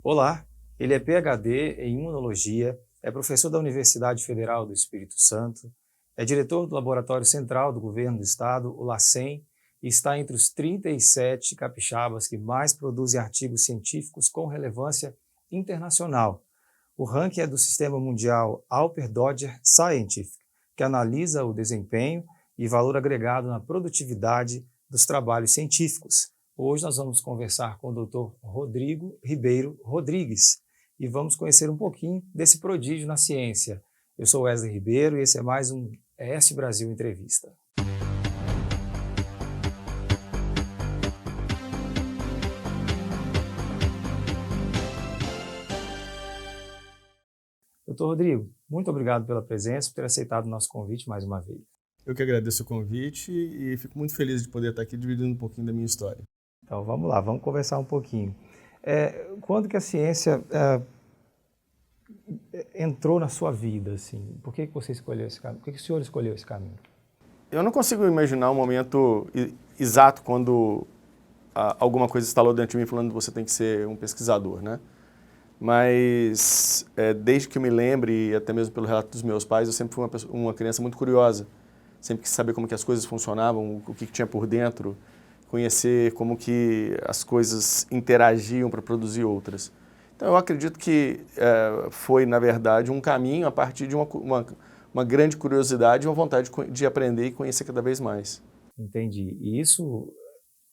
Olá, ele é PhD em Imunologia, é professor da Universidade Federal do Espírito Santo, é diretor do Laboratório Central do Governo do Estado, o LACEN, e está entre os 37 capixabas que mais produzem artigos científicos com relevância internacional. O ranking é do Sistema Mundial Alper Dodger Scientific, que analisa o desempenho e valor agregado na produtividade dos trabalhos científicos. Hoje nós vamos conversar com o Dr. Rodrigo Ribeiro Rodrigues e vamos conhecer um pouquinho desse prodígio na ciência. Eu sou Wesley Ribeiro e esse é mais um ES Brasil Entrevista. Dr. Rodrigo, muito obrigado pela presença, por ter aceitado o nosso convite mais uma vez. Eu que agradeço o convite e fico muito feliz de poder estar aqui dividindo um pouquinho da minha história. Então vamos lá, vamos conversar um pouquinho. Quando que a ciência entrou na sua vida? Assim? Por que você escolheu esse caminho? Por que o senhor escolheu esse caminho? Eu não consigo imaginar um momento exato quando alguma coisa estalou dentro de mim falando que você tem que ser um pesquisador, né? Mas desde que eu me lembre, e até mesmo pelo relato dos meus pais, eu sempre fui uma criança muito curiosa. Sempre quis saber como que as coisas funcionavam, o que tinha por dentro, conhecer como que as coisas interagiam para produzir outras. Então eu acredito que foi, na verdade, um caminho a partir de uma grande curiosidade e uma vontade de aprender e conhecer cada vez mais. Entendi. E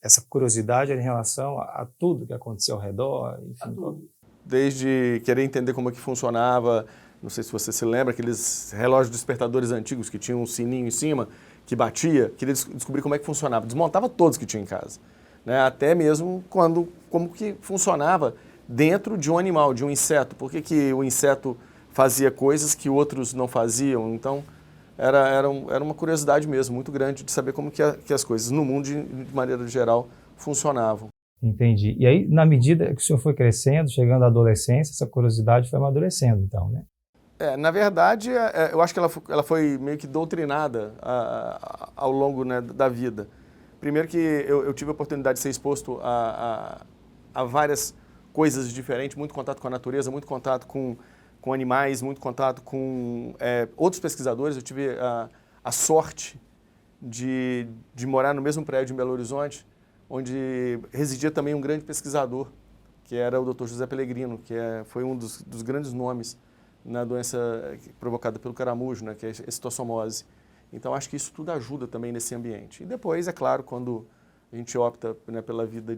essa curiosidade era em relação a tudo que aconteceu ao redor? Enfim, desde querer entender como é que funcionava, não sei se você se lembra, aqueles relógios despertadores antigos que tinham um sininho em cima, que batia, queria descobrir como é que funcionava. Desmontava todos que tinha em casa, né? Até mesmo como que funcionava dentro de um animal, de um inseto. Por que o inseto fazia coisas que outros não faziam? Então, era uma curiosidade mesmo, muito grande, de saber como que as coisas no mundo, de maneira geral, funcionavam. entendi. E aí, na medida que o senhor foi crescendo, chegando à adolescência, essa curiosidade foi amadurecendo, então, né? Na verdade, eu acho que ela foi meio que doutrinada ao longo, né, da vida. Primeiro que eu tive a oportunidade de ser exposto a várias coisas diferentes, muito contato com a natureza, muito contato com animais, muito contato com outros pesquisadores. Eu tive a sorte de morar no mesmo prédio em Belo Horizonte, onde residia também um grande pesquisador, que era o Dr. José Pellegrino, que foi um dos grandes nomes na doença provocada pelo caramujo, né, que é a esquistossomose. Então, acho que isso tudo ajuda também nesse ambiente. E depois, é claro, quando a gente opta, né, pela vida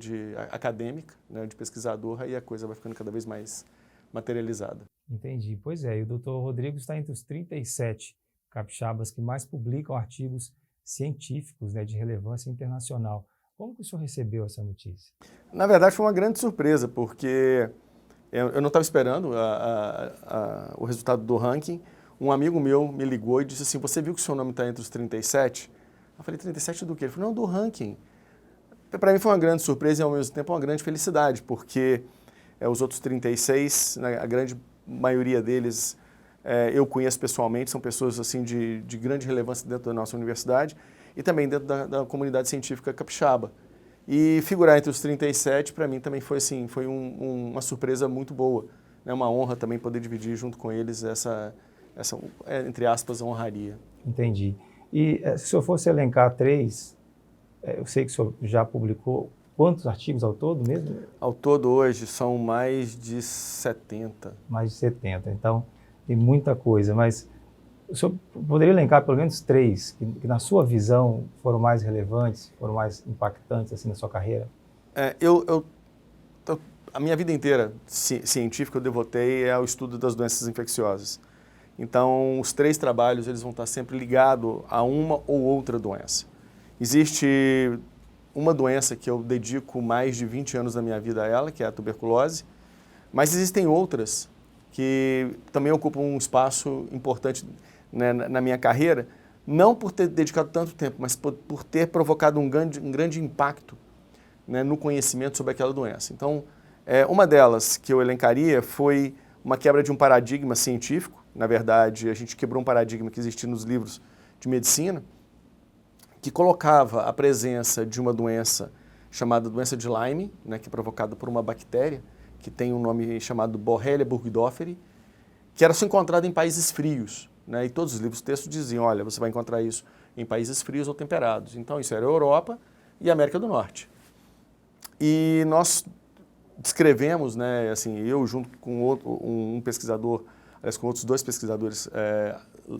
acadêmica, né, de pesquisador, aí a coisa vai ficando cada vez mais materializada. Entendi. Pois é, e o Dr. Rodrigo está entre os 37 capixabas que mais publicam artigos científicos, né, de relevância internacional. Como que o senhor recebeu essa notícia? Na verdade, foi uma grande surpresa, porque eu não estava esperando o resultado do ranking. Um amigo meu me ligou e disse assim, você viu que o seu nome está entre os 37? Eu falei, 37 do quê? Ele falou, não, do ranking. Para mim foi uma grande surpresa e ao mesmo tempo uma grande felicidade, porque os outros 36, né, a grande maioria deles eu conheço pessoalmente, são pessoas assim de grande relevância dentro da nossa universidade e também dentro da comunidade científica capixaba. E figurar entre os 37, para mim também foi assim, foi uma surpresa muito boa, né? Uma honra também poder dividir junto com eles essa entre aspas, honraria. Entendi. E se o senhor fosse elencar três, eu sei que o senhor já publicou quantos artigos ao todo mesmo? Ao todo hoje são mais de 70. Mais de 70, então tem muita coisa, mas o senhor poderia elencar pelo menos três que na sua visão foram mais relevantes, foram mais impactantes assim na sua carreira? A minha vida inteira científica eu devotei ao estudo das doenças infecciosas. Então, os três trabalhos eles vão estar sempre ligados a uma ou outra doença. Existe uma doença que eu dedico mais de 20 anos da minha vida a ela, que é a tuberculose, mas existem outras que também ocupam um espaço importante, né, na minha carreira, não por ter dedicado tanto tempo, mas por ter provocado um grande impacto, né, no conhecimento sobre aquela doença. Então, uma delas que eu elencaria foi uma quebra de um paradigma científico. Na verdade, a gente quebrou um paradigma que existia nos livros de medicina, que colocava a presença de uma doença chamada doença de Lyme, né, que é provocada por uma bactéria, que tem um nome chamado Borrelia burgdorferi, que era só encontrado em países frios, né? E todos os livros textos diziam, olha, você vai encontrar isso em países frios ou temperados. Então isso era Europa e América do Norte. E nós descrevemos, né, assim, eu junto com um pesquisador, aliás, com outros 2 pesquisadores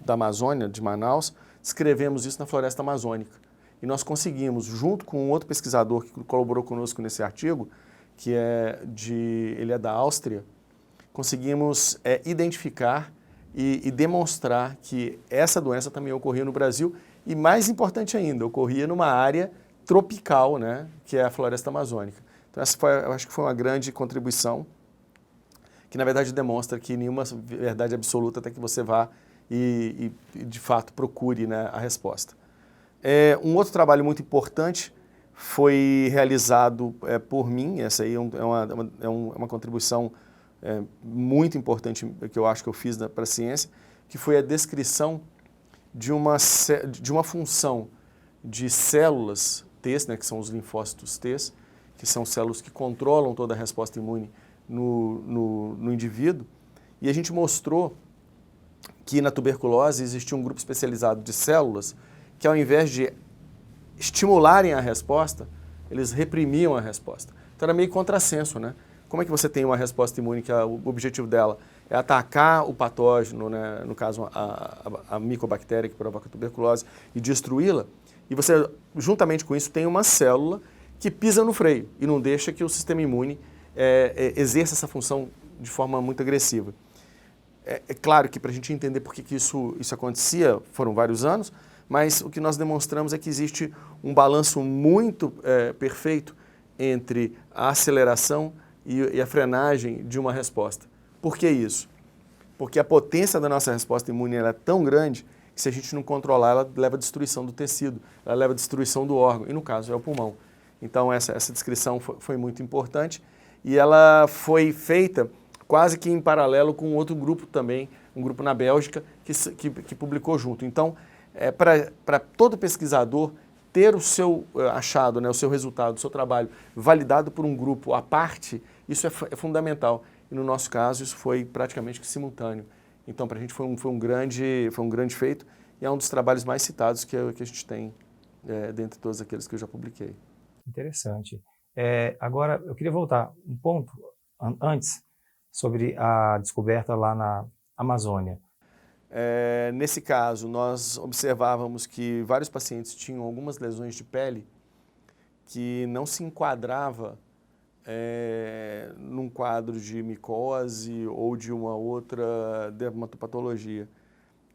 da Amazônia, de Manaus, escrevemos isso na floresta amazônica. E nós conseguimos, junto com um outro pesquisador que colaborou conosco nesse artigo, que ele é da Áustria, conseguimos identificar e demonstrar que essa doença também ocorria no Brasil e, mais importante ainda, ocorria numa área tropical, né, que é a floresta amazônica. Então essa eu acho que foi uma grande contribuição, que na verdade demonstra que nenhuma verdade absoluta até que você vá e de fato procure, né, a resposta. Um outro trabalho muito importante foi realizado por mim, essa aí é uma contribuição muito importante que eu acho que eu fiz para a ciência, que foi a descrição de uma função de células T, né, que são os linfócitos T, que são células que controlam toda a resposta imune no indivíduo, e a gente mostrou que na tuberculose existia um grupo especializado de células que, ao invés de estimularem a resposta, eles reprimiam a resposta. Então era meio contrassenso, né? Como é que você tem uma resposta imune que o objetivo dela é atacar o patógeno, né, no caso a micobactéria que provoca a tuberculose, e destruí-la, e você, juntamente com isso, tem uma célula que pisa no freio e não deixa que o sistema imune exerça essa função de forma muito agressiva. É claro que para a gente entender por que isso acontecia, foram vários anos, mas o que nós demonstramos é que existe um balanço muito perfeito entre a aceleração e a frenagem de uma resposta. Por que isso? Porque a potência da nossa resposta imune é tão grande que, se a gente não controlar, ela leva à destruição do tecido, ela leva à destruição do órgão, e no caso é o pulmão. Então essa descrição foi muito importante e ela foi feita quase que em paralelo com outro grupo também, um grupo na Bélgica que publicou junto. Então, para todo pesquisador ter o seu achado, né, o seu resultado, o seu trabalho validado por um grupo à parte, isso é fundamental. E no nosso caso, isso foi praticamente simultâneo. Então, para a gente foi um grande feito e é um dos trabalhos mais citados que a gente tem dentre todos aqueles que eu já publiquei. Interessante. Agora, eu queria voltar um ponto antes sobre a descoberta lá na Amazônia. Nesse caso, nós observávamos que vários pacientes tinham algumas lesões de pele que não se enquadrava num quadro de micose ou de uma outra dermatopatologia.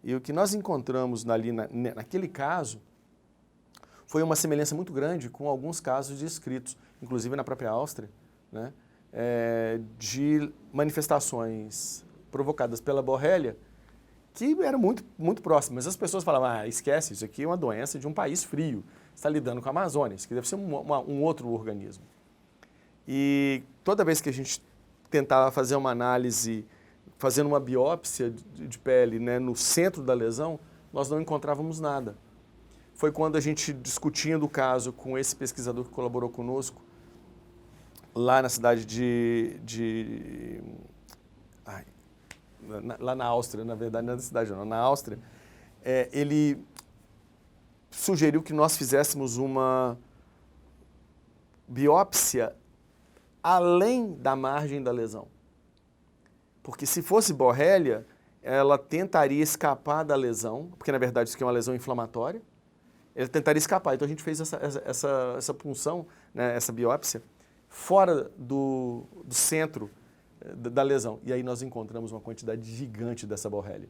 E o que nós encontramos naquele caso foi uma semelhança muito grande com alguns casos descritos, inclusive na própria Áustria, né, de manifestações provocadas pela borrelia que eram muito próximas. As pessoas falavam, esquece, isso aqui é uma doença de um país frio, você está lidando com a Amazônia, isso aqui deve ser um outro organismo. E toda vez que a gente tentava fazer uma análise, fazendo uma biópsia de pele, né, no centro da lesão, nós não encontrávamos nada. Foi quando a gente, discutindo o caso com esse pesquisador que colaborou conosco, lá na cidade lá na Áustria, na verdade não é na cidade não, na Áustria, ele sugeriu que nós fizéssemos uma biópsia além da margem da lesão. Porque se fosse borrelia, ela tentaria escapar da lesão, porque na verdade isso aqui é uma lesão inflamatória, ele tentaria escapar. Então a gente fez essa punção, né, essa biópsia, fora do centro da lesão. E aí nós encontramos uma quantidade gigante dessa borrelia.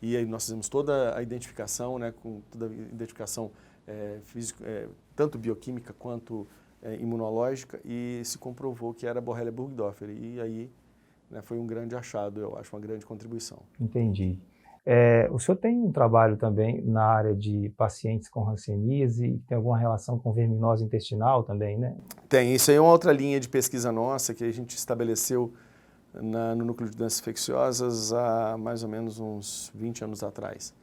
E aí nós fizemos toda a identificação, né, com toda a identificação tanto bioquímica quanto imunológica, e se comprovou que era Borrelia burgdorferi. E aí, né, foi um grande achado, eu acho, uma grande contribuição. Entendi. O senhor tem um trabalho também na área de pacientes com hanseníase, tem alguma relação com verminose intestinal também, né? Tem, isso aí é uma outra linha de pesquisa nossa que a gente estabeleceu no Núcleo de Doenças Infecciosas há mais ou menos uns 20 anos atrás.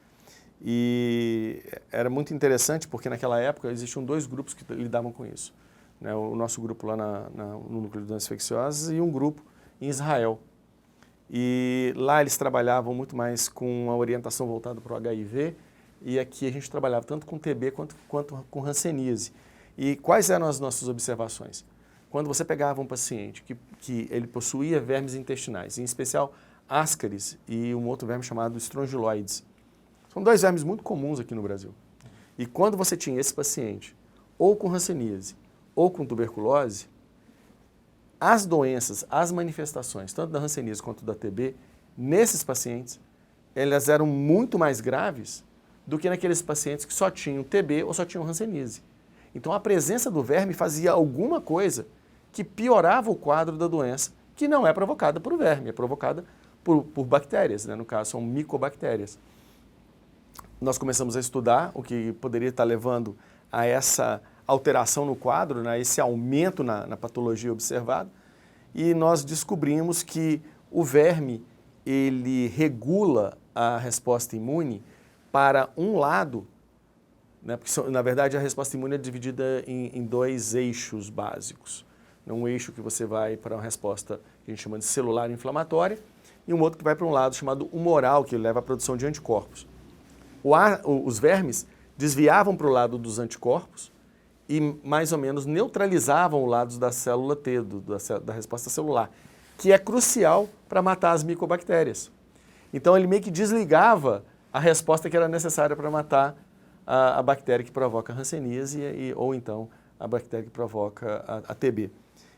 E era muito interessante porque naquela época existiam 2 grupos que lidavam com isso, né? O nosso grupo lá no Núcleo de Doenças Infecciosas e um grupo em Israel. E lá eles trabalhavam muito mais com a orientação voltada para o HIV, e aqui a gente trabalhava tanto com TB quanto com hanseníase. E quais eram as nossas observações? Quando você pegava um paciente que ele possuía vermes intestinais, em especial Ascaris e um outro verme chamado Strongyloides. São dois vermes muito comuns aqui no Brasil. E quando você tinha esse paciente, ou com hanseníase, ou com tuberculose, as doenças, as manifestações, tanto da hanseníase quanto da TB, nesses pacientes, elas eram muito mais graves do que naqueles pacientes que só tinham TB ou só tinham hanseníase. Então a presença do verme fazia alguma coisa que piorava o quadro da doença, que não é provocada por verme, é provocada por bactérias, né? No caso são micobactérias. Nós começamos a estudar o que poderia estar levando a essa alteração no quadro, né? Esse aumento na patologia observada, e nós descobrimos que o verme ele regula a resposta imune para um lado, né? Porque, na verdade, a resposta imune é dividida em dois eixos básicos. Um eixo que você vai para uma resposta que a gente chama de celular inflamatória e um outro que vai para um lado chamado humoral, que leva à produção de anticorpos. Os vermes desviavam para o lado dos anticorpos e mais ou menos neutralizavam o lado da célula T, da resposta celular, que é crucial para matar as micobactérias. Então ele meio que desligava a resposta que era necessária para matar a bactéria que provoca a hanseníase ou então a bactéria que provoca a TB.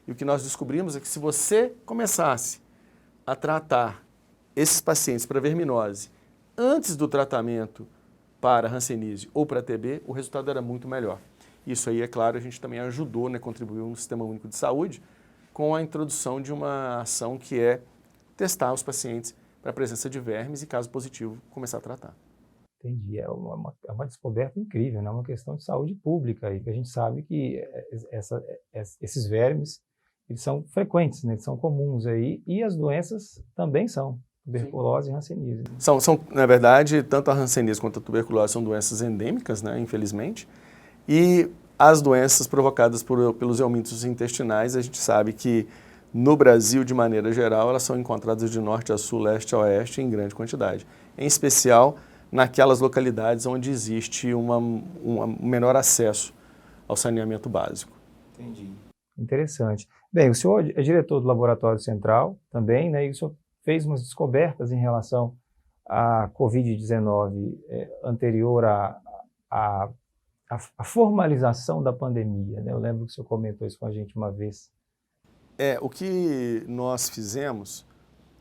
E o que nós descobrimos é que se você começasse a tratar esses pacientes para verminose antes do tratamento para hanseníase ou para TB, o resultado era muito melhor. Isso aí, é claro, a gente também ajudou, né, contribuiu no Sistema Único de Saúde com a introdução de uma ação que é testar os pacientes para a presença de vermes e, caso positivo, começar a tratar. Entendi. É uma descoberta incrível, né? Uma questão de saúde pública, e que a gente sabe que esses vermes eles são frequentes, né? Eles são comuns aí, e as doenças também são, tuberculose e hanseníase. Na verdade, tanto a hanseníase quanto a tuberculose são doenças endêmicas, né, infelizmente, e as doenças provocadas pelos helmintos intestinais, a gente sabe que no Brasil, de maneira geral, elas são encontradas de norte a sul, leste a oeste, em grande quantidade. Em especial naquelas localidades onde existe um menor acesso ao saneamento básico. Entendi. Interessante. Bem, o senhor é diretor do Laboratório Central também, né? E o senhor fez umas descobertas em relação à Covid-19 anterior à formalização da pandemia, né? Eu lembro que o senhor comentou isso com a gente uma vez. O que nós fizemos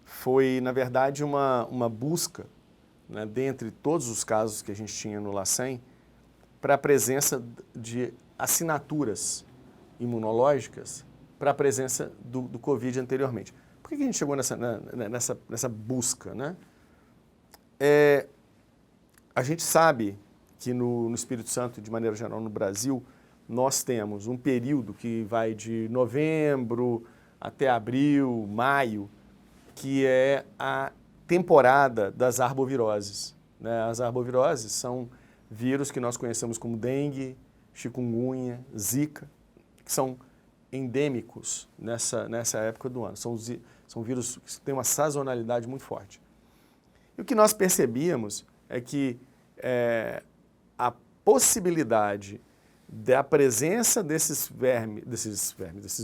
foi, na verdade, uma busca, né, dentre todos os casos que a gente tinha no LACEN, para a presença de assinaturas imunológicas para a presença do Covid anteriormente. Por que a gente chegou nessa busca, né? A gente sabe que no Espírito Santo, de maneira geral no Brasil, nós temos um período que vai de novembro até abril, maio, que é a temporada das arboviroses, né? As arboviroses são vírus que nós conhecemos como dengue, chikungunya, zika, que são endêmicos nessa época do ano. São vírus que têm uma sazonalidade muito forte. E o que nós percebíamos é que a possibilidade da presença desses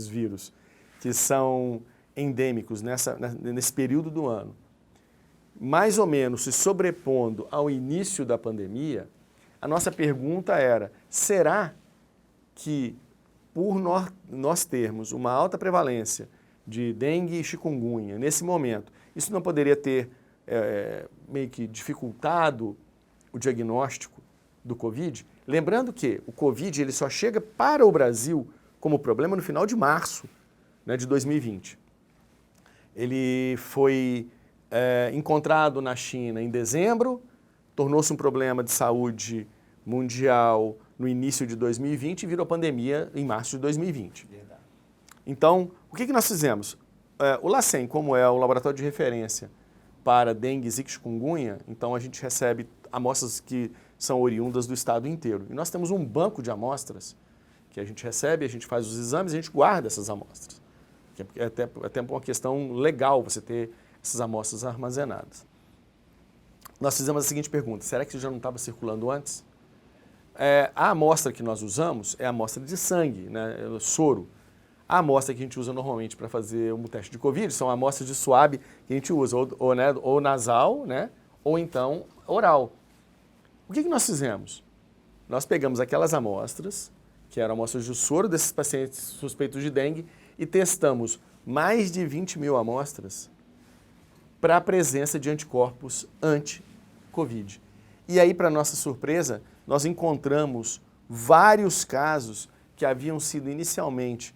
vírus que são endêmicos nesse período do ano, mais ou menos se sobrepondo ao início da pandemia, a nossa pergunta era, será que por nós termos uma alta prevalência de dengue e chikungunya nesse momento, isso não poderia ter meio que dificultado o diagnóstico do Covid? Lembrando que o Covid ele só chega para o Brasil como problema no final de março, né, de 2020. Ele foi encontrado na China em dezembro, tornou-se um problema de saúde mundial no início de 2020 e virou pandemia em março de 2020. Verdade. Então, o que nós fizemos? O LACEN, como é o laboratório de referência para dengue, zika e chikungunya, então a gente recebe amostras que são oriundas do estado inteiro. E nós temos um banco de amostras que a gente recebe, a gente faz os exames, a gente guarda essas amostras, É até uma questão legal você ter essas amostras armazenadas. Nós fizemos a seguinte pergunta: será que isso já não estava circulando antes? A amostra que nós usamos é a amostra de sangue, né, soro. A amostra que a gente usa normalmente para fazer um teste de Covid são amostras de swab que a gente usa, ou nasal, né, ou então oral. O que nós fizemos? Nós pegamos aquelas amostras, que eram amostras de soro desses pacientes suspeitos de dengue, e testamos mais de 20 mil amostras para a presença de anticorpos anti-Covid. E aí, para nossa surpresa, nós encontramos vários casos que haviam sido inicialmente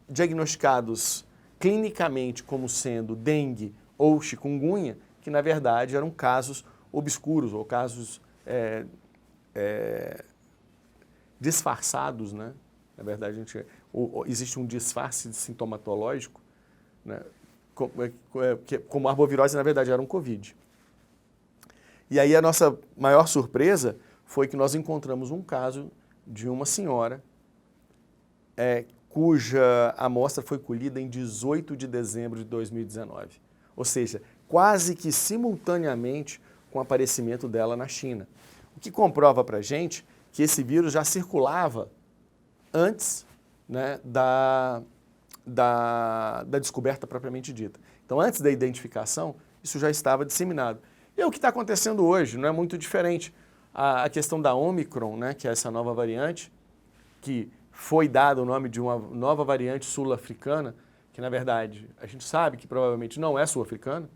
diagnosticados clinicamente como sendo dengue ou chikungunya, que na verdade eram casos obscuros ou casos disfarçados, né? Na verdade, existe um disfarce sintomatológico, né? Como arbovirose, na verdade, era um Covid. E aí a nossa maior surpresa foi que nós encontramos um caso de uma senhora cuja amostra foi colhida em 18 de dezembro de 2019. Ou seja, quase que simultaneamente com o aparecimento dela na China. O que comprova para a gente que esse vírus já circulava antes, né, da descoberta propriamente dita. Então, antes da identificação, isso já estava disseminado. E o que está acontecendo hoje não é muito diferente. A questão da Omicron, né, que é essa nova variante, que foi dado o nome de uma nova variante sul-africana, que na verdade a gente sabe que provavelmente não é sul-africana,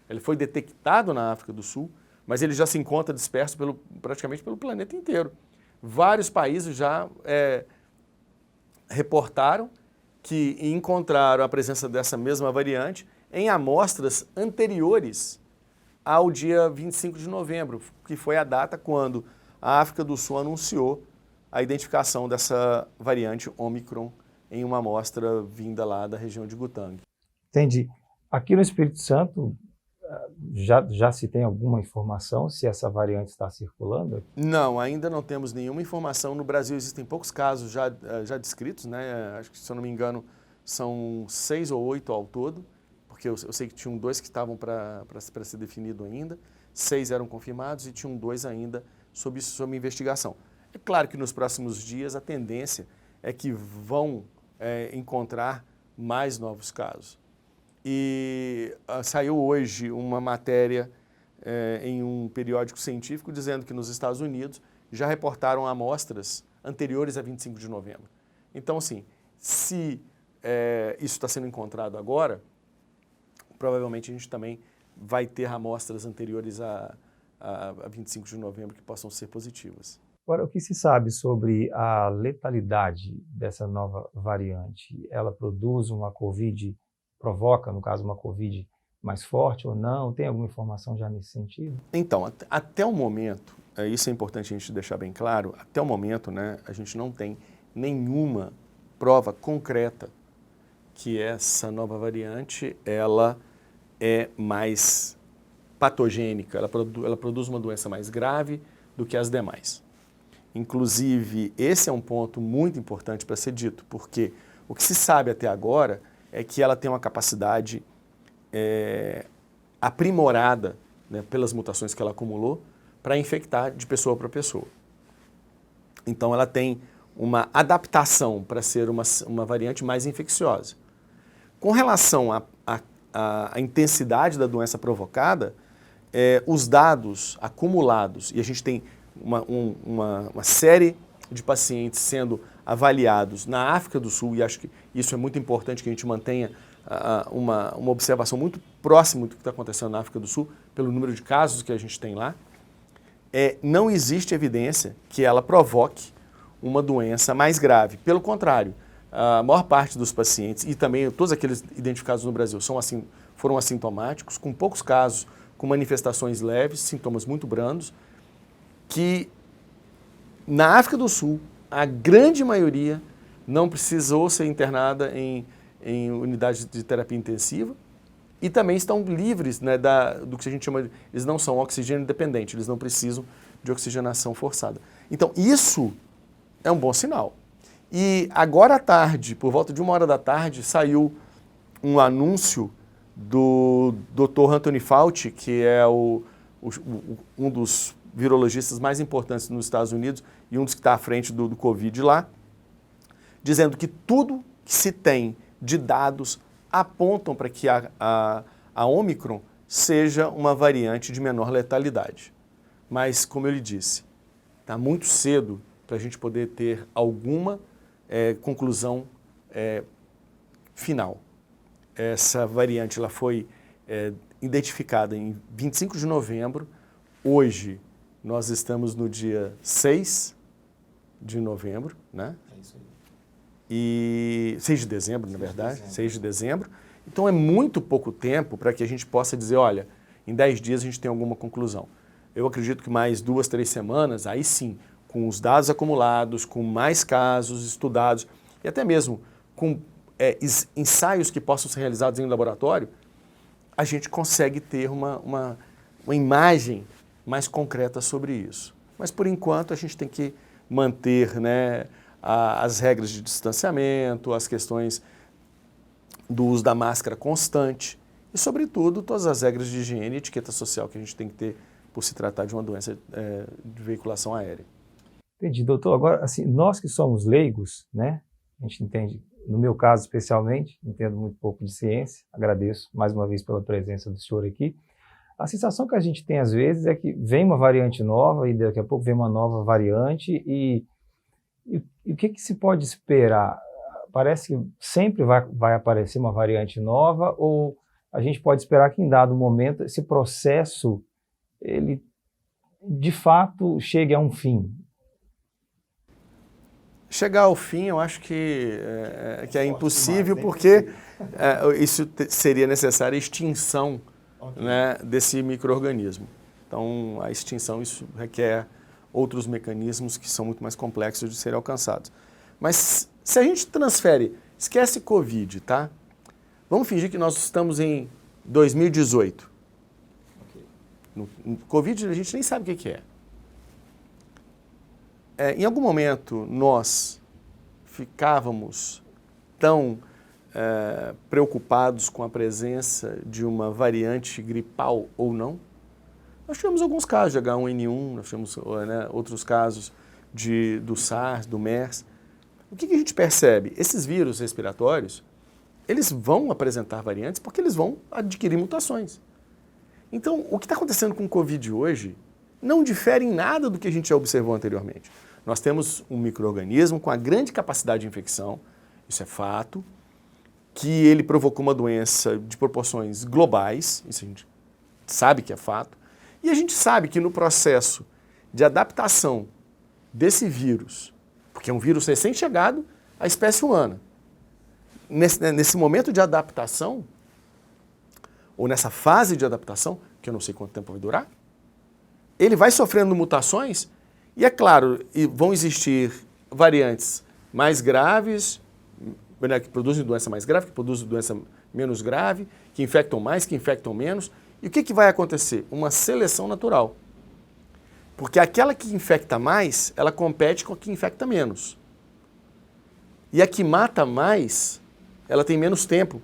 ele foi detectado na África do Sul, mas ele já se encontra disperso praticamente pelo planeta inteiro. Vários países já reportaram que encontraram a presença dessa mesma variante em amostras anteriores ao dia 25 de novembro, que foi a data quando a África do Sul anunciou a identificação dessa variante Omicron em uma amostra vinda lá da região de Gauteng. Entendi. Aqui no Espírito Santo, já se tem alguma informação se essa variante está circulando? Não, ainda não temos nenhuma informação. No Brasil existem poucos casos já descritos, né? Acho que, se eu não me engano, são 6 ou 8 ao todo, porque eu sei que tinham 2 que estavam para ser definido ainda, 6 eram confirmados e tinham 2 ainda sob investigação. É claro que nos próximos dias a tendência é que vão encontrar mais novos casos. E saiu hoje uma matéria em um periódico científico dizendo que nos Estados Unidos já reportaram amostras anteriores a 25 de novembro. Então, assim, se isso está sendo encontrado agora, provavelmente a gente também vai ter amostras anteriores a 25 de novembro que possam ser positivas. Agora, o que se sabe sobre a letalidade dessa nova variante? Ela produz uma Covid, provoca, no caso, uma Covid mais forte ou não? Tem alguma informação já nesse sentido? Então, até o momento, isso é importante a gente deixar bem claro, até o momento, né, a gente não tem nenhuma prova concreta que essa nova variante ela é mais patogênica, ela produz uma doença mais grave do que as demais. Inclusive, esse é um ponto muito importante para ser dito, porque o que se sabe até agora é que ela tem uma capacidade aprimorada, né, pelas mutações que ela acumulou para infectar de pessoa para pessoa. Então, ela tem uma adaptação para ser uma variante mais infecciosa. Com relação à intensidade da doença provocada, os dados acumulados, e a gente tem uma série de pacientes sendo avaliados na África do Sul, e acho que isso é muito importante que a gente mantenha uma observação muito próxima do que está acontecendo na África do Sul, pelo número de casos que a gente tem lá, não existe evidência que ela provoque uma doença mais grave. Pelo contrário, a maior parte dos pacientes, e também todos aqueles identificados no Brasil, foram assintomáticos, com poucos casos com manifestações leves, sintomas muito brandos, que na África do Sul, a grande maioria não precisou ser internada em unidade de terapia intensiva e também estão livres, né, do que a gente chama de... Eles não são oxigênio dependentes, eles não precisam de oxigenação forçada. Então, isso é um bom sinal. E agora à tarde, por volta de 1h da tarde, saiu um anúncio do Dr. Anthony Fauci, que é um dos virologistas mais importantes nos Estados Unidos e um dos que está à frente do Covid lá, dizendo que tudo que se tem de dados apontam para que a Omicron seja uma variante de menor letalidade. Mas, como eu lhe disse, está muito cedo para a gente poder ter alguma conclusão final. Essa variante ela foi identificada em 25 de novembro. Hoje nós estamos no dia 6 de novembro, né? É isso aí. E 6 de dezembro, na verdade, 6 de dezembro. Então é muito pouco tempo para que a gente possa dizer, olha, em 10 dias a gente tem alguma conclusão. Eu acredito que mais 2, 3 semanas, aí sim, com os dados acumulados, com mais casos estudados e até mesmo com ensaios que possam ser realizados em laboratório, a gente consegue ter uma imagem mais concreta sobre isso. Mas, por enquanto, a gente tem que manter, né, as regras de distanciamento, as questões do uso da máscara constante e, sobretudo, todas as regras de higiene e etiqueta social que a gente tem que ter por se tratar de uma doença de veiculação aérea. Entendi, doutor. Agora, assim, nós que somos leigos, né, a gente entende, no meu caso especialmente, entendo muito pouco de ciência, agradeço mais uma vez pela presença do senhor aqui. A sensação que a gente tem às vezes é que vem uma variante nova e daqui a pouco vem uma nova variante e o que se pode esperar? Parece que sempre vai aparecer uma variante nova ou a gente pode esperar que em dado momento esse processo, ele de fato chegue a um fim? Chegar ao fim eu acho que é impossível porque isso seria necessária a extinção, né, desse micro-organismo. Então a extinção isso requer outros mecanismos que são muito mais complexos de serem alcançados. Mas se a gente transfere, esquece Covid, tá? Vamos fingir que nós estamos em 2018. No Covid a gente nem sabe o que é. Em algum momento nós ficávamos tão preocupados com a presença de uma variante gripal ou não? Nós tivemos alguns casos de H1N1, nós tivemos, né, outros casos do SARS, do MERS. O que a gente percebe? Esses vírus respiratórios, eles vão apresentar variantes porque eles vão adquirir mutações. Então, o que está acontecendo com o Covid hoje não difere em nada do que a gente já observou anteriormente. Nós temos um micro-organismo com a grande capacidade de infecção, isso é fato, que ele provocou uma doença de proporções globais, isso a gente sabe que é fato, e a gente sabe que no processo de adaptação desse vírus, porque é um vírus recém-chegado à espécie humana, nesse momento de adaptação, ou nessa fase de adaptação, que eu não sei quanto tempo vai durar, ele vai sofrendo mutações e, é claro, vão existir variantes mais graves, que produzem doença mais grave, que produzem doença menos grave, que infectam mais, que infectam menos. E o que vai acontecer? Uma seleção natural. Porque aquela que infecta mais, ela compete com a que infecta menos. E a que mata mais, ela tem menos tempo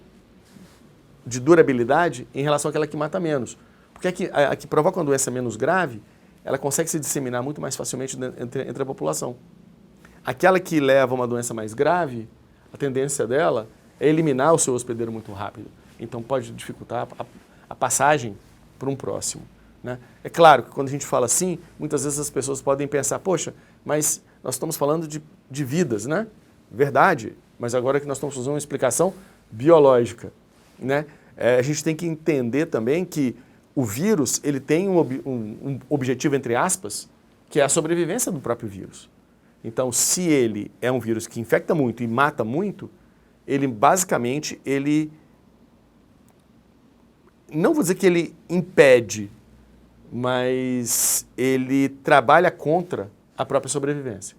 de durabilidade em relação àquela que mata menos. Porque a que provoca uma doença menos grave, ela consegue se disseminar muito mais facilmente entre a população. Aquela que leva uma doença mais grave, a tendência dela é eliminar o seu hospedeiro muito rápido. Então pode dificultar a passagem para um próximo, né? É claro que quando a gente fala assim, muitas vezes as pessoas podem pensar, poxa, mas nós estamos falando de vidas, né? Verdade, mas agora que nós estamos fazendo uma explicação biológica, né? A gente tem que entender também que o vírus ele tem um objetivo, entre aspas, que é a sobrevivência do próprio vírus. Então, se ele é um vírus que infecta muito e mata muito, ele basicamente, não vou dizer que ele impede, mas ele trabalha contra a própria sobrevivência,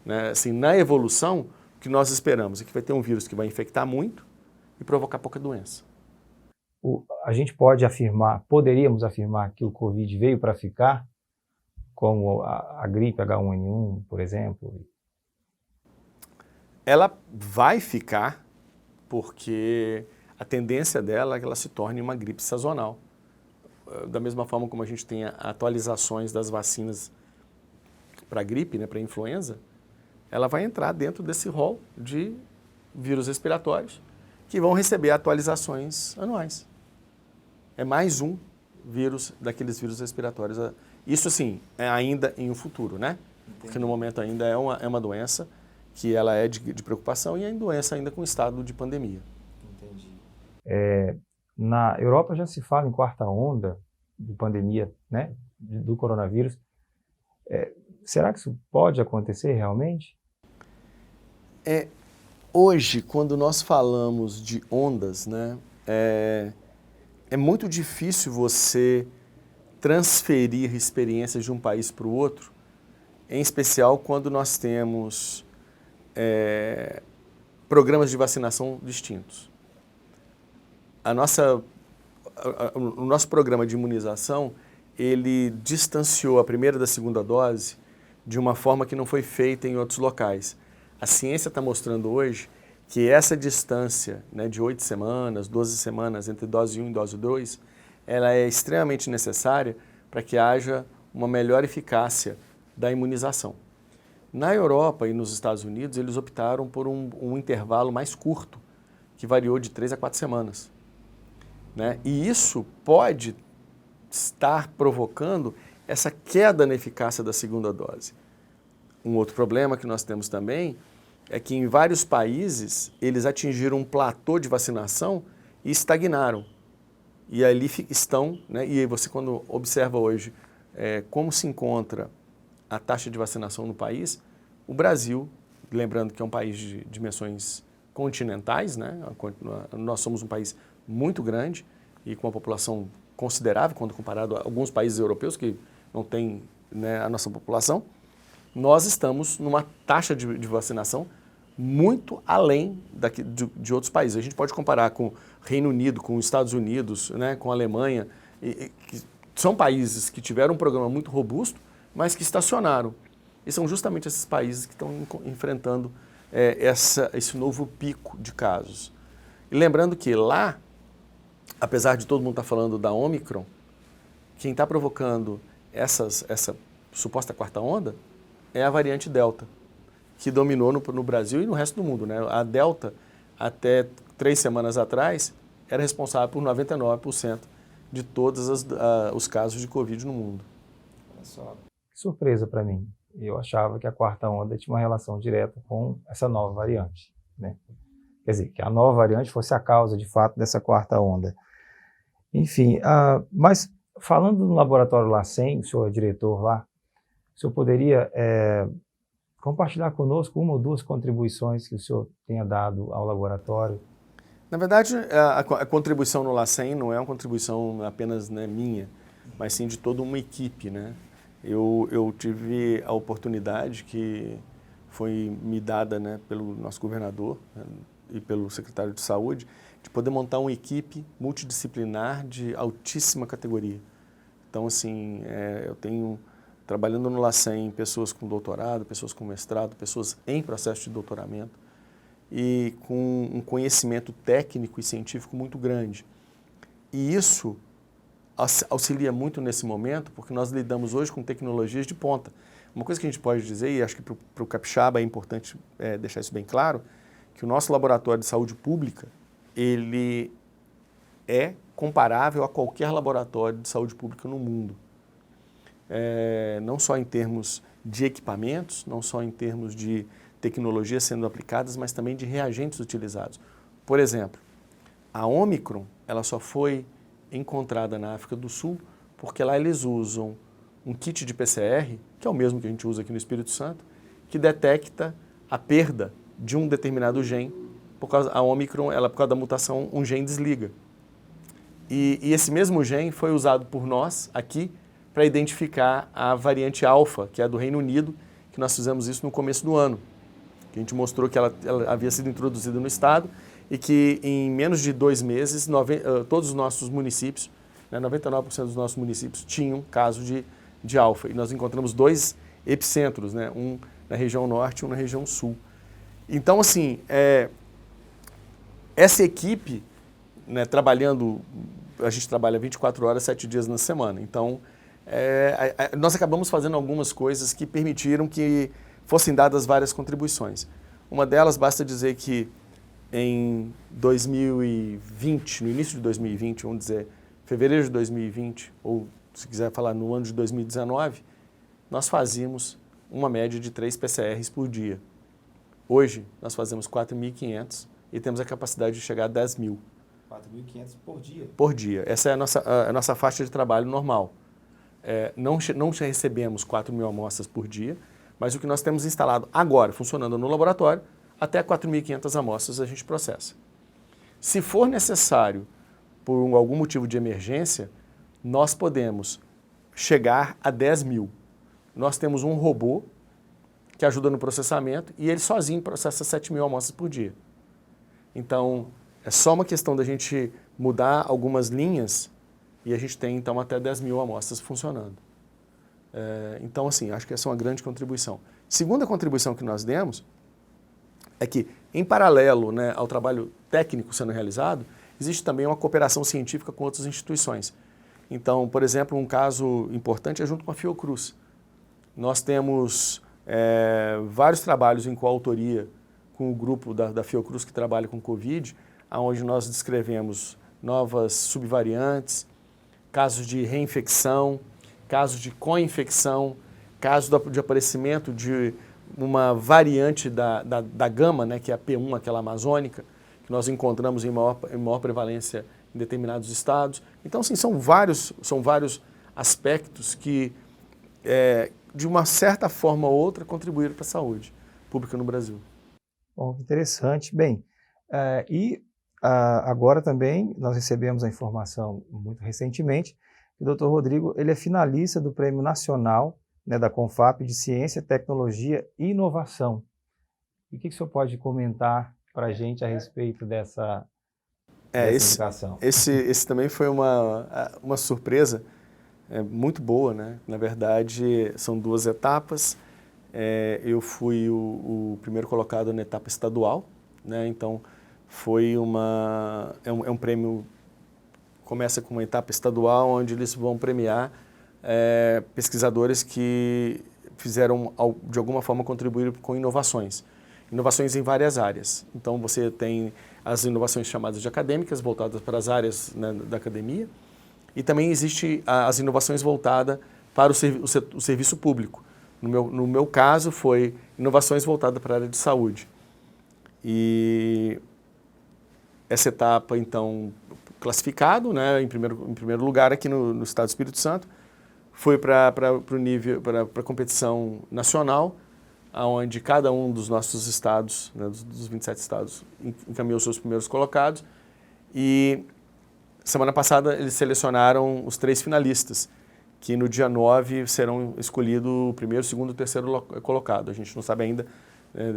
né? Assim, na evolução, o que nós esperamos é que vai ter um vírus que vai infectar muito e provocar pouca doença. A gente poderíamos afirmar que o Covid veio para ficar, como a gripe H1N1, por exemplo? ela vai ficar porque a tendência dela é que ela se torne uma gripe sazonal. Da mesma forma como a gente tem atualizações das vacinas para gripe, né, para influenza, ela vai entrar dentro desse rol de vírus respiratórios que vão receber atualizações anuais. É mais um vírus daqueles vírus respiratórios. Isso, assim, é ainda em um futuro, né? Entendi. Porque no momento ainda é uma doença que ela é de preocupação e é doença ainda com estado de pandemia. Entendi. Na Europa já se fala em quarta onda de pandemia, né, do coronavírus. Será que isso pode acontecer realmente? Hoje, quando nós falamos de ondas, né, é muito difícil você transferir experiências de um país para o outro, em especial quando nós temos programas de vacinação distintos. O nosso programa de imunização, ele distanciou a primeira da segunda dose de uma forma que não foi feita em outros locais. A ciência está mostrando hoje que essa distância, né, de 8 semanas, 12 semanas entre dose 1 e dose 2, ela é extremamente necessária para que haja uma melhor eficácia da imunização. Na Europa e nos Estados Unidos, eles optaram por um intervalo mais curto, que variou de 3 a 4 semanas. Né? E isso pode estar provocando essa queda na eficácia da segunda dose. Um outro problema que nós temos também é que em vários países eles atingiram um platô de vacinação e estagnaram. E ali estão, né? E aí você quando observa hoje como se encontra a taxa de vacinação no país, o Brasil, lembrando que é um país de dimensões continentais, né? Nós somos um país muito grande e com uma população considerável quando comparado a alguns países europeus que não têm, né, a nossa população, nós estamos numa taxa de vacinação muito além de outros países. A gente pode comparar com o Reino Unido, com os Estados Unidos, né, com a Alemanha, que são países que tiveram um programa muito robusto, mas que estacionaram. E são justamente esses países que estão enfrentando esse novo pico de casos. E lembrando que lá, apesar de todo mundo estar falando da Omicron, quem está provocando essa suposta quarta onda é a variante Delta, que dominou no Brasil e no resto do mundo. Né? A Delta, até 3 semanas atrás, era responsável por 99% de todos os casos de Covid no mundo. Olha só, que surpresa para mim. Eu achava que a quarta onda tinha uma relação direta com essa nova variante, né? Quer dizer, que a nova variante fosse a causa, de fato, dessa quarta onda. Enfim, mas falando no laboratório LACEN, o senhor é diretor lá, o senhor poderia compartilhar conosco uma ou duas contribuições que o senhor tenha dado ao laboratório? Na verdade, a contribuição no LACEN não é uma contribuição apenas, né, minha, mas sim de toda uma equipe, né? Eu tive a oportunidade que foi me dada, né, pelo nosso governador, né, e pelo secretário de Saúde, de poder montar uma equipe multidisciplinar de altíssima categoria. Então, assim, eu tenho, trabalhando no LACEN, pessoas com doutorado, pessoas com mestrado, pessoas em processo de doutoramento e com um conhecimento técnico e científico muito grande. E isso auxilia muito nesse momento, porque nós lidamos hoje com tecnologias de ponta. Uma coisa que a gente pode dizer, e acho que para o capixaba é importante deixar isso bem claro, que o nosso laboratório de saúde pública, ele é comparável a qualquer laboratório de saúde pública no mundo. Não só em termos de equipamentos, não só em termos de tecnologias sendo aplicadas, mas também de reagentes utilizados. Por exemplo, a Omicron, ela só foi encontrada na África do Sul porque lá eles usam um kit de PCR, que é o mesmo que a gente usa aqui no Espírito Santo, que detecta a perda de um determinado gene. A Omicron, por causa da mutação, um gene desliga. E esse mesmo gene foi usado por nós aqui para identificar a variante alfa, que é a do Reino Unido, que nós fizemos isso no começo do ano. Que a gente mostrou que ela havia sido introduzida no estado e que em menos de 2 meses, todos os nossos municípios, né, 99% dos nossos municípios tinham caso de alfa. E nós encontramos 2 epicentros, né, um na região norte e um na região sul. Então, assim, essa equipe, né, trabalhando, a gente trabalha 24 horas, 7 dias na semana. Então, nós acabamos fazendo algumas coisas que permitiram que fossem dadas várias contribuições. Uma delas, basta dizer que em 2020, no início de 2020, vamos dizer, fevereiro de 2020, ou se quiser falar no ano de 2019, nós fazíamos uma média de 3 PCRs por dia. Hoje, nós fazemos 4.500 e temos a capacidade de chegar a 10.000. 4.500 por dia? Por dia. Essa é a nossa faixa de trabalho normal. Não recebemos 4.000 amostras por dia, mas o que nós temos instalado agora, funcionando no laboratório, até 4.500 amostras a gente processa. Se for necessário, por algum motivo de emergência, nós podemos chegar a 10.000. Nós temos um robô que ajuda no processamento e ele sozinho processa 7.000 amostras por dia. Então, é só uma questão da gente mudar algumas linhas e a gente tem, então, até 10.000 amostras funcionando. Então, assim, acho que essa é uma grande contribuição. Segunda contribuição que nós demos é que, em paralelo, né, ao trabalho técnico sendo realizado, existe também uma cooperação científica com outras instituições. Então, por exemplo, um caso importante é junto com a Fiocruz. Nós temos vários trabalhos em coautoria com o grupo da Fiocruz que trabalha com Covid, onde nós descrevemos novas subvariantes, casos de reinfecção, casos de co-infecção, casos de aparecimento de uma variante da gama, né, que é a P1, aquela amazônica, que nós encontramos em maior prevalência em determinados estados. Então, assim, são vários aspectos que, de uma certa forma ou outra, contribuíram para a saúde pública no Brasil. Bom, interessante. Bem, agora também nós recebemos a informação muito recentemente que o Dr. Rodrigo ele é finalista do Prêmio Nacional, né, da Confap de Ciência, Tecnologia e Inovação. E o que o senhor pode comentar para a gente a respeito dessa indicação? Esse também foi uma surpresa muito boa, né? Na verdade, são 2 etapas. Eu fui o primeiro colocado na etapa estadual, né? Então, foi um prêmio, começa com uma etapa estadual, onde eles vão premiar pesquisadores que fizeram, de alguma forma, contribuir com inovações em várias áreas. Então, você tem as inovações chamadas de acadêmicas, voltadas para as áreas, né, da academia, e também existe as inovações voltadas para o serviço público. No meu caso, foi inovações voltadas para a área de saúde. E essa etapa, então, classificado, né, em primeiro lugar aqui no estado do Espírito Santo, foi para a competição nacional, onde cada um dos nossos estados, né, dos 27 estados, encaminhou seus primeiros colocados. E semana passada eles selecionaram os 3 finalistas, que no dia 9 serão escolhidos o primeiro, segundo e terceiro colocado. A gente não sabe ainda,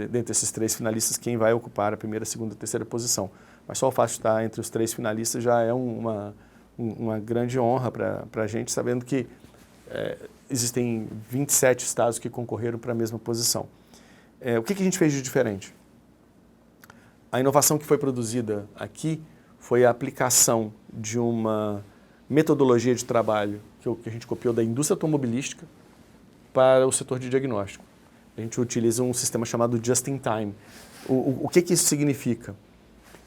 dentre esses 3 finalistas, quem vai ocupar a primeira, segunda e terceira posição. Mas só o fato de estar entre os 3 finalistas já é uma grande honra para a gente, sabendo que existem 27 estados que concorreram para a mesma posição. O que a gente fez de diferente? A inovação que foi produzida aqui foi a aplicação de uma metodologia de trabalho que a gente copiou da indústria automobilística para o setor de diagnóstico. A gente utiliza um sistema chamado Just-in-Time. O que isso significa?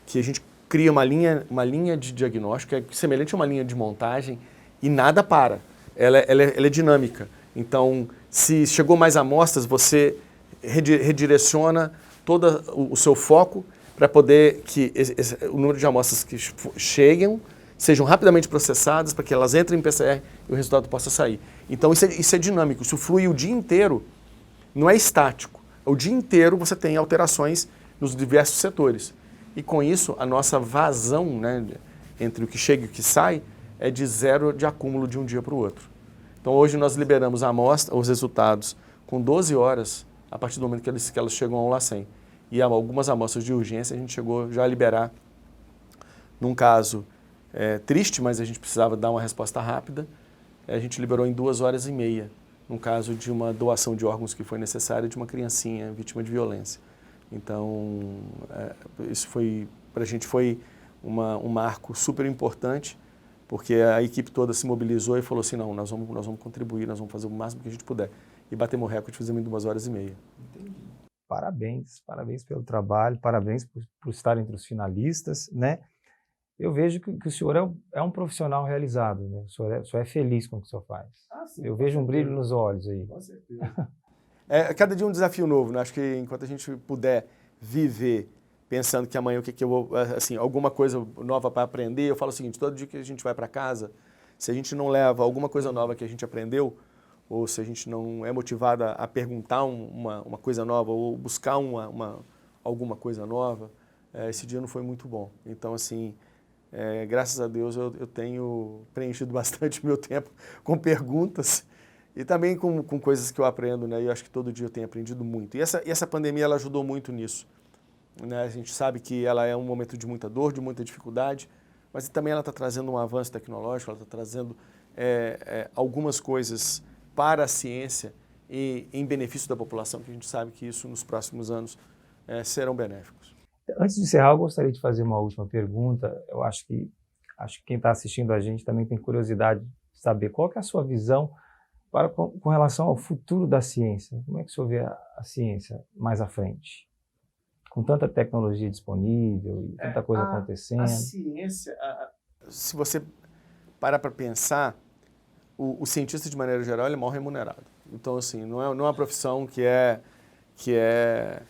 Que a gente cria uma linha de diagnóstico, que é semelhante a uma linha de montagem, e nada para. Ela é dinâmica. Então, se chegou mais amostras, você redireciona todo o seu foco para poder que o número de amostras que cheguem sejam rapidamente processadas, para que elas entrem em PCR e o resultado possa sair. Então, isso é dinâmico. Isso flui o dia inteiro, não é estático. O dia inteiro você tem alterações nos diversos setores. E com isso, a nossa vazão, né, entre o que chega e o que sai é de 0 de acúmulo de um dia para o outro. Então, hoje nós liberamos a amostra, os resultados com 12 horas a partir do momento que elas chegam ao LACEN. E algumas amostras de urgência a gente chegou já a liberar, num caso triste, mas a gente precisava dar uma resposta rápida, a gente liberou em 2 horas e meia, num caso de uma doação de órgãos que foi necessária de uma criancinha vítima de violência. Então, isso para a gente foi um marco super importante, porque a equipe toda se mobilizou e falou assim, não, nós vamos contribuir, nós vamos fazer o máximo que a gente puder. E batemos o recorde, fizemos em 2h30. Entendi. Parabéns pelo trabalho, parabéns por estar entre os finalistas, né? Eu vejo que o senhor é um profissional realizado, né? O senhor é feliz com o que o senhor faz. Sim, eu vejo um brilho nos olhos aí. Com certeza. Cada dia um desafio novo, né? Acho que enquanto a gente puder viver pensando que amanhã o que eu vou, assim, alguma coisa nova para aprender, eu falo o seguinte, todo dia que a gente vai para casa, se a gente não leva alguma coisa nova que a gente aprendeu, ou se a gente não é motivado a perguntar uma coisa nova, ou buscar alguma coisa nova, esse dia não foi muito bom. Então, assim, graças a Deus eu tenho preenchido bastante meu tempo com perguntas e também com coisas que eu aprendo, né? E eu acho que todo dia eu tenho aprendido muito. E essa pandemia, ela ajudou muito nisso, né? A gente sabe que ela é um momento de muita dor, de muita dificuldade, mas também ela está trazendo um avanço tecnológico, ela está trazendo algumas coisas para a ciência e em benefício da população, que a gente sabe que isso nos próximos anos serão benéficos. Antes de encerrar, eu gostaria de fazer uma última pergunta. Eu acho que quem está assistindo a gente também tem curiosidade de saber qual que é a sua visão com relação ao futuro da ciência. Como é que o senhor vê a ciência mais à frente? Com tanta tecnologia disponível e tanta coisa acontecendo. A ciência, se você parar para pensar, o cientista, de maneira geral, ele é mal remunerado. Então, assim, não é uma profissão que é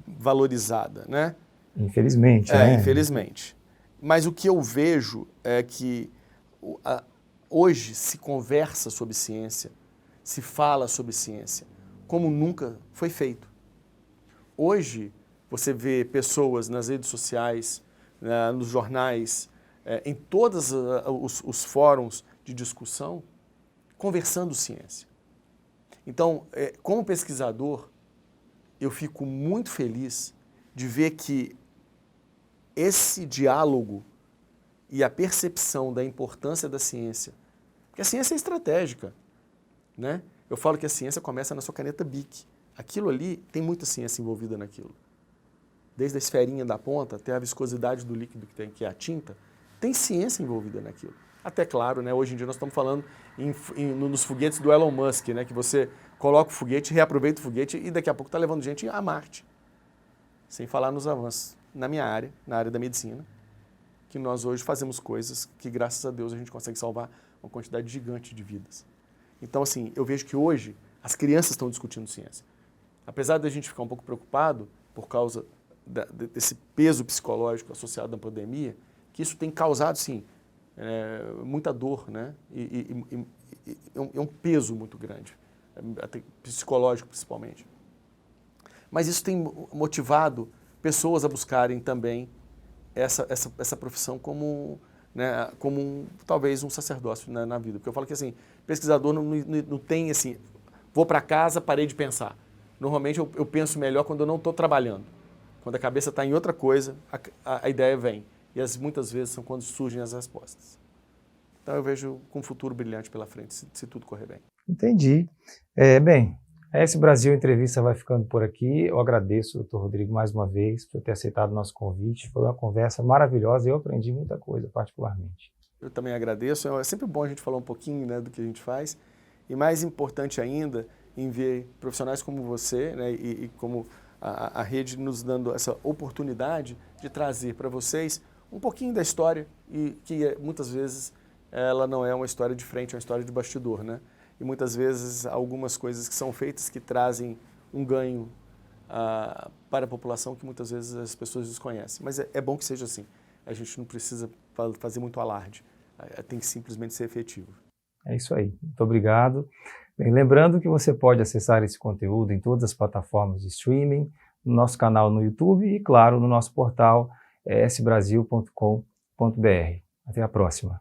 valorizada, né? Infelizmente, né? Infelizmente. Mas o que eu vejo é que hoje se conversa sobre ciência, se fala sobre ciência, como nunca foi feito. Hoje, você vê pessoas nas redes sociais, nos jornais, em todos os fóruns de discussão, conversando ciência. Então, como pesquisador, eu fico muito feliz de ver que esse diálogo e a percepção da importância da ciência, porque a ciência é estratégica, né? Eu falo que a ciência começa na sua caneta Bic. Aquilo ali, tem muita ciência envolvida naquilo. Desde a esferinha da ponta até a viscosidade do líquido que é a tinta, tem ciência envolvida naquilo. Até claro, né, hoje em dia nós estamos falando nos foguetes do Elon Musk, né, que você coloca o foguete, reaproveita o foguete e daqui a pouco está levando gente a Marte. Sem falar nos avanços na minha área, na área da medicina, que nós hoje fazemos coisas que, graças a Deus, a gente consegue salvar uma quantidade gigante de vidas. Então, assim, eu vejo que hoje as crianças estão discutindo ciência. Apesar de a gente ficar um pouco preocupado por causa desse peso psicológico associado à pandemia, que isso tem causado, sim, muita dor, né? E é um peso muito grande, até psicológico principalmente. Mas isso tem motivado pessoas a buscarem também essa profissão como, né, talvez um sacerdócio, né, na vida. Porque eu falo que assim, pesquisador não tem assim, vou para casa, parei de pensar. Normalmente eu penso melhor quando eu não estou trabalhando. Quando a cabeça está em outra coisa, a ideia vem. E muitas vezes são quando surgem as respostas. Então eu vejo com um futuro brilhante pela frente, se tudo correr bem. Entendi. Bem, a S Brasil Entrevista vai ficando por aqui. Eu agradeço, doutor Rodrigo, mais uma vez, por ter aceitado o nosso convite. Foi uma conversa maravilhosa e eu aprendi muita coisa, particularmente. Eu também agradeço. É sempre bom a gente falar um pouquinho, né, do que a gente faz. E mais importante ainda, em ver profissionais como você, né, e como a rede nos dando essa oportunidade de trazer para vocês um pouquinho da história, e que muitas vezes ela não é uma história de frente, é uma história de bastidor, né? E muitas vezes algumas coisas que são feitas que trazem um ganho para a população que muitas vezes as pessoas desconhecem. Mas é bom que seja assim. A gente não precisa fazer muito alarde, tem que simplesmente ser efetivo. É isso aí. Muito obrigado. Bem, lembrando que você pode acessar esse conteúdo em todas as plataformas de streaming, no nosso canal no YouTube e, claro, no nosso portal sbrasil.com.br. Até a próxima.